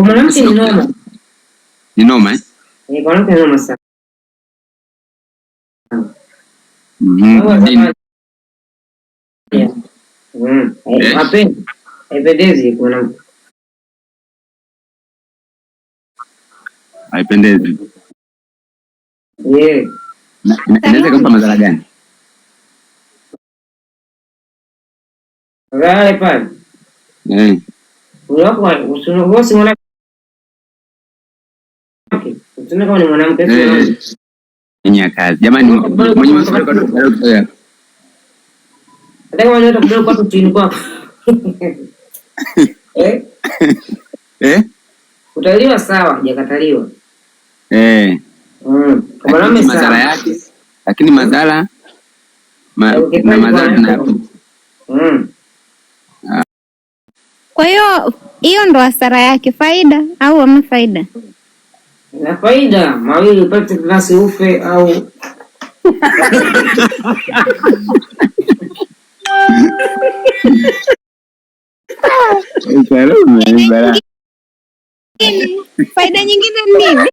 mwanamke ni noma. Ni noma eh? Kwa mwanamke ni noma sana. Haipendezi kuna haipendezi. Inaweza kumpa madhara gani? Wale pale. Unakuwa si mwanamke. Usina kama ni mwanamke sio. Ni kazi. Jamani mwenye maswali kwa daktari. Ndio wanaenda kidogo kwa chini kwako. Utaliwa sawa, hajakataliwa. Kama name madhara yake. Lakini madhara na madhara na Kwa hiyo ndo hasara yake, faida au hamna faida? Na faida, mawili upate glasi ufe au faida nyingine nini?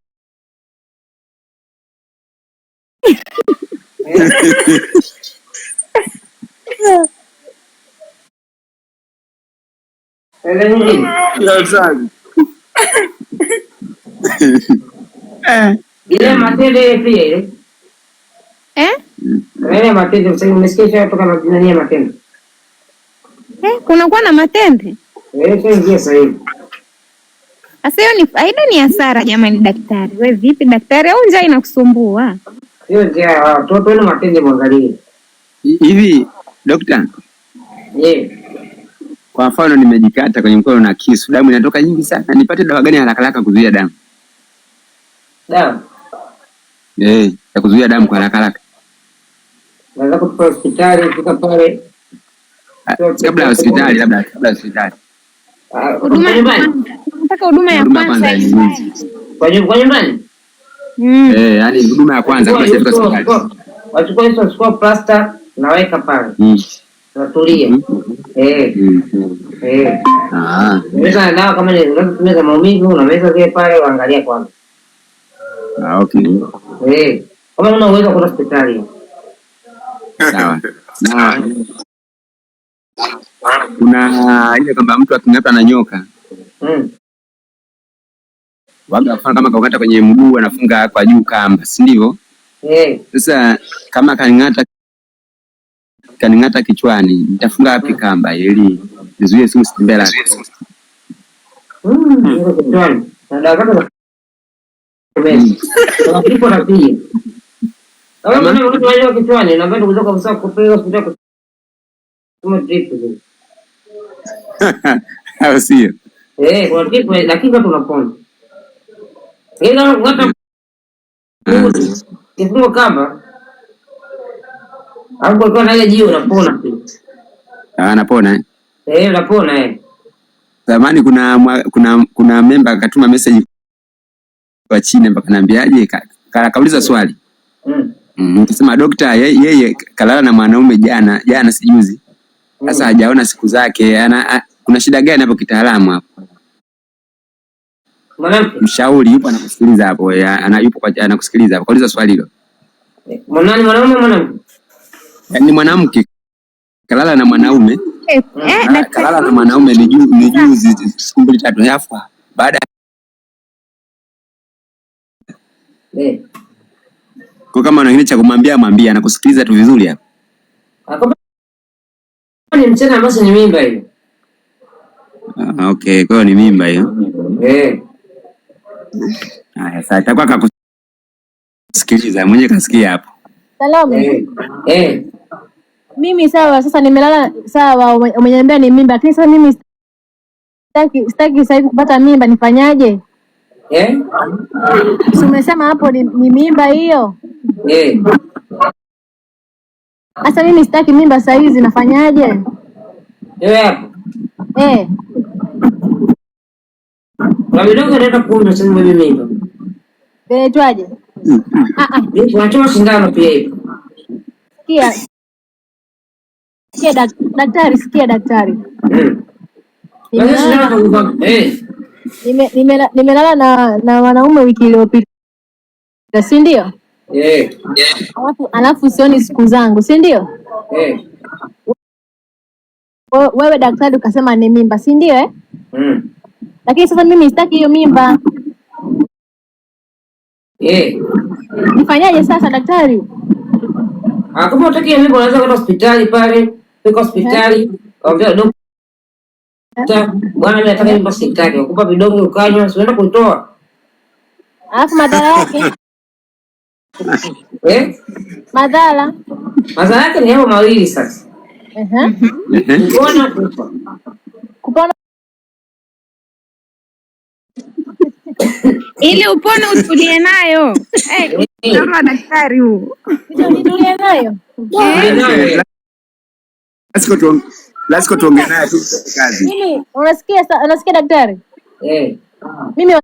ile matende pia ile. Ile matende sasa umesikia toka nani matende? Kuna kuwa na matende? Ndio sasa hivi. Sasa hiyo ni faida ni hasara jamani daktari? Wewe vipi daktari, au njaa inakusumbua? Hiyo njaa watoto na matende mwangalie. Hivi daktari? Kwa mfano nimejikata kwenye mkono na kisu, damu inatoka nyingi sana. Nipate dawa gani haraka haraka kuzuia damu? Dawa? Ya kuzuia damu kwa haraka haraka. Naweza kutoka hospitali fika pale. Kabla hospitali, labda hospitali. Huduma nyumbani. Nataka huduma ya kwanza. Kwa nyumbani? Yaani huduma ya kwanza kabla ya hospitali. Wachukua hizo score plaster na weka pale. Natulia. Unaweza dawa kama ni unatumia maumivu, unaweza zile pale uangalia kwanza. Okay. Kama una uwezo kwenda hospitali. Sawa. Kuna ile kwamba mtu aking'atwa na nyoka. Waga kama kaukata kwenye mguu anafunga kwa juu kamba, si ndivyo? Sasa kama kaning'ata kichwani, nitafunga wapi kamba ili nizuie sumu sitembea? Kichwani. Ndio Hapo na pia. Kama mtu wale kichwani na bado kutoka usawa kupeleka hospitali kama trip hizo. Au sio? Kwa trip dakika tunapona. Ngata kifungo kama hapo kwa ile jio unapona pia. Anapona unapona Zamani kuna member akatuma message kwa chini mpaka naambiaje, kauliza swali. Nikasema daktari yeye kalala na mwanaume jana sijuzi. Sasa hajaona siku zake. Kuna shida gani hapo kitaalamu hapo? Mwanamke mshauri yupo anakusikiliza hapo. Yupo anakusikiliza hapo. Kauliza swali hilo. Mwanamke? Ni mwanamke kalala na mwanaume. Kalala na mwanaume ni juzi siku 2-3 yafu. Baada kwa kama una kitu cha kumwambia mwambie, anakusikiliza tu vizuri hapo. Ni mchana basi ni mimba hiyo. Okay, kwa ni mimba hiyo. Sasa itakuwa kakusikiliza mwenyewe kasikia hapo. Salamu. Mimi sawa, sasa nimelala sawa, umeniambia ni mimba. Lakini sasa mimi sitaki sasa hivi kupata mimba, nifanyaje? Umesema hapo ni mimba hiyo. Sasa mimi sitaki mimba saa hizi, nafanyaje? Kwa vidonge nenda kunywa sasa mimi mimba. Inaitwaje? Unachoma sindano pia hiyo. Sikia daktari, sikia daktari. Nimelala na wanaume wiki iliyopita, si ndio? Alafu sioni siku zangu, si ndio? Wewe daktari ukasema ni mimba, si ndio Lakini sasa mimi sitaki hiyo mimba. Nifanyaje sasa daktari? Kama utaki hiyo mimba unaweza kwenda hospitali pale, fika hospitali, kaongea daktari, bwana mimi nataka mimba sitaki, ukupa vidonge ukanywa, usiende kuitoa. Alafu madhara yake? Madhara yake ni hapo mawili sasa. Kupona ili upone utulie nayo. Kama daktari huo. Nitulie nayo. Lazima tuongee naye tu kazi. Mimi unasikia daktari? Mimi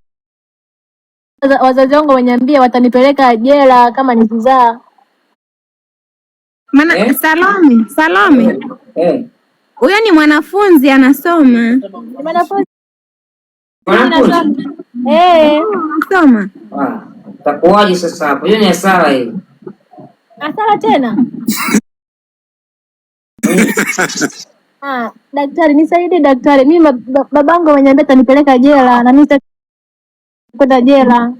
wazazi wangu wanyambia watanipeleka jela kama nikizaa. Maana Salome. Huyo ni mwanafunzi anasoma. Mwanafunzi. Anasoma. Takuwaje sasa hapo? Hiyo ni hasara hiyo. Hasara tena? Daktari nisaidie daktari. Mimi babangu wanyambia atanipeleka jela na mimi kwenda jela.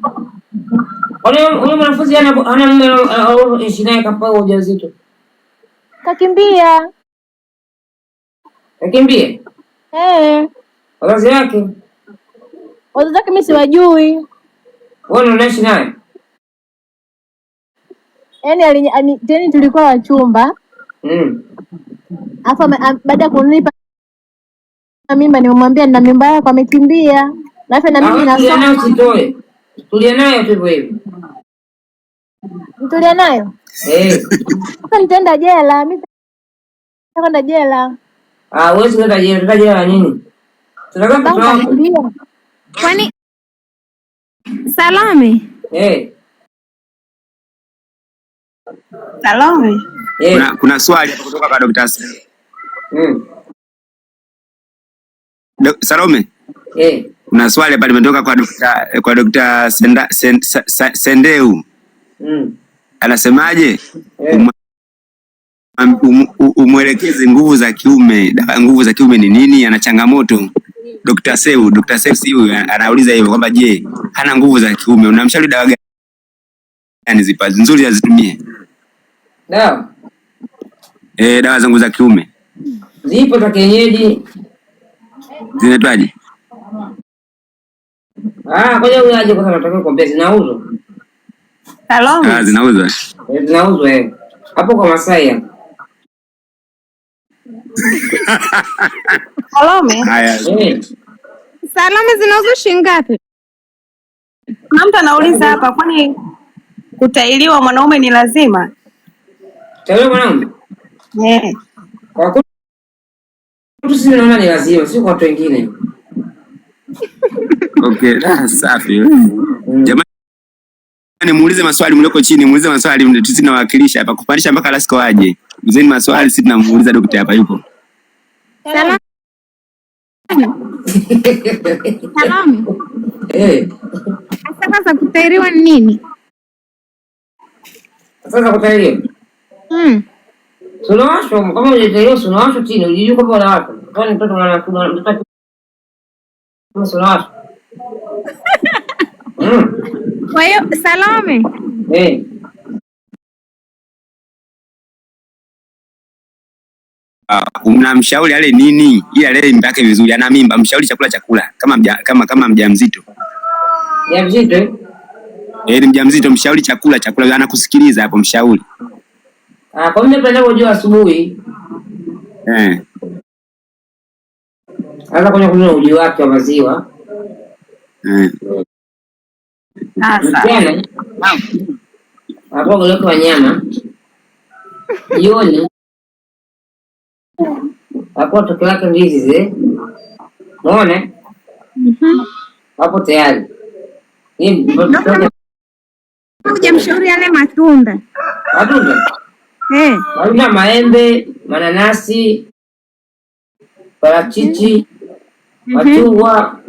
Huyo mwanafunzi ana mume ishi naye kapaa ujauzito. Kakimbia. Wazazi wake? Wazazi wake mimi siwajui. Wewe unaishi naye? Yaani tena tulikuwa wachumba. Afa baada ya kunipa mimba nimemwambia nina mimba yako, amekimbia. Na hata na mimi nasoma. Tulia nayo tu hivyo. Tulia nayo? Sasa nitaenda jela. Mimi nitakwenda jela. Wewe kwenda jela, unataka jela nini? Kwani Salome? Salome. Kuna swali hapa kutoka kwa daktari. Salome. Kuna swali hapa limetoka kwa Dr. Sendeu. Anasemaje? Umwelekeze nguvu za kiume. Nguvu za kiume ni nini? Ana changamoto. Dr. Seu anauliza hivyo kwamba je, hana nguvu za kiume. Unamshauri dawa gani zipa nzuri azitumie? Dawa. Dawa za nguvu za kiume. Zipo za kienyeji. Zinaitwaje? Ngoja huyu aje kwa sababu nataka kuambia zinauzwa. Salome. Zinauzwa. Zinauzwa hapo kwa Masai hapo. Salome. Haya. Salome zinauzwa shilingi ngapi? Kuna mtu anauliza hapa, kwani kutailiwa mwanaume ni lazima? Tailiwa mwanaume? Kwa kweli sisi naona ni lazima, sio kwa watu wengine. Okay, safi. Jamani, muulize maswali mlioko chini, muulize maswali ndio sisi tunawakilisha hapa kupandisha mpaka Lasco aje. Mzeni maswali sisi tunamuuliza daktari hapa yupo. Salome. Sasa kutairiwa ni nini? Sasa kutairiwa? Sunawashwa, kama unatairiwa sunawashwa chini, unajua kwamba wala watu. Kwani mtoto mtoto sunawashwa. Kwa hiyo Salome. Unamshauri ale nini? Ili ale mimba yake vizuri. Ana mimba, mshauri chakula kama mjamzito. Mjamzito? Ni mjamzito, mshauri chakula anakusikiliza hapo mshauri. Kwa mimi napenda kujua asubuhi. Sasa kwenye uji wake wa maziwa. Sasa. Hapo goloka wa nyama. Jioni. Hapo toke lake ndizi Unaona? Hapo tayari. Hujamshauri yale matunda. Matunda? Matunda maembe, mananasi, parachichi, machungwa,